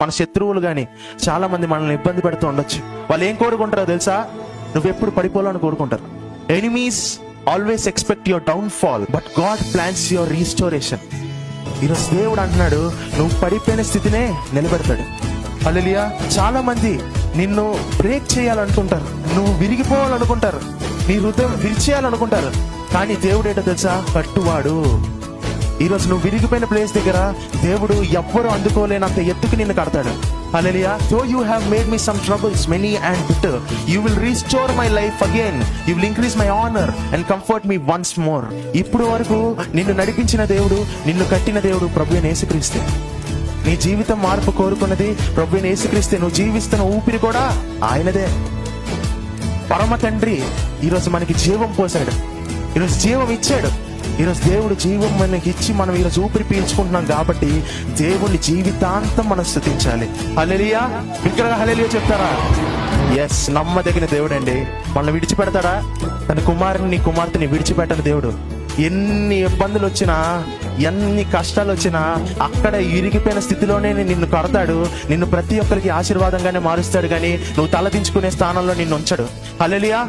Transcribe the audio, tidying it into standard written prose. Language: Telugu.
మన శత్రువులు కానీ చాలా మంది మనల్ని ఇబ్బంది పెడుతూ ఉండొచ్చు. వాళ్ళు ఏం కోరుకుంటారో తెలుసా? నువ్వెప్పుడు పడిపోవాలని కోరుకుంటారు. Enemies always expect your down fall, but God plans your restoration. ఈరోజు దేవుడు అంటున్నాడు, నువ్వు పడిపోయిన స్థితినే నిలబెడతాడు. హల్లెలూయా. చాలా మంది నిన్ను బ్రేక్ చేయాలనుకుంటారు, నువ్వు విరిగిపోవాలనుకుంటారు, నీ హృదయం విరిచేయాలనుకుంటారు. కానీ దేవుడు ఏంటో తెలుసా? కట్టువాడు. ఈరోజు నువ్వు విరిగిపోయిన ప్లేస్ దగ్గర దేవుడు ఎవ్వరు అందుకోలేనంత ఎత్తుకు నిన్ను కడతాడు. హల్లెలూయా. So you have made me some troubles many and bitter. You will restore my life again. You will increase my honor and comfort me once more. ఇప్పుడు వరకు నిన్ను నడిపించిన దేవుడు, నిన్ను కట్టిన దేవుడు ప్రభువైన యేసుక్రీస్తే. నీ జీవితం మార్పు కోరుకున్నది ప్రభువైన యేసుక్రీస్తే. నువ్వు జీవిస్తున్న ఊపిరి కూడా ఆయనదే. పరమ తండ్రి ఈరోజు మనకి జీవం పోసాడు, ఈరోజు జీవం ఇచ్చాడు. ఈరోజు దేవుడు జీవం మనకి ఇచ్చి మనం ఈరోజు ఊపిరి పీల్చుకుంటున్నాం కాబట్టి దేవుని జీవితాంతం మనం స్తుతించాలి. హల్లెలూయా. విగ్రహ హల్లెలూయా చెప్తారా? ఎస్, నమ్మదగిన దేవుడు అండి. మనల్ని విడిచిపెడతాడా? తన కుమారుని కుమార్తెని విడిచిపెట్టని దేవుడు. ఎన్ని ఇబ్బందులు వచ్చినా, ఎన్ని కష్టాలు వచ్చినా అక్కడ ఇరిగిపోయిన స్థితిలోనే నిన్ను కడతాడు. నిన్ను ప్రతి ఒక్కరికి ఆశీర్వాదంగానే మారుస్తాడు, కానీ నువ్వు తలదించుకునే స్థానంలో నిన్ను ఉంచడు. హల్లెలూయా.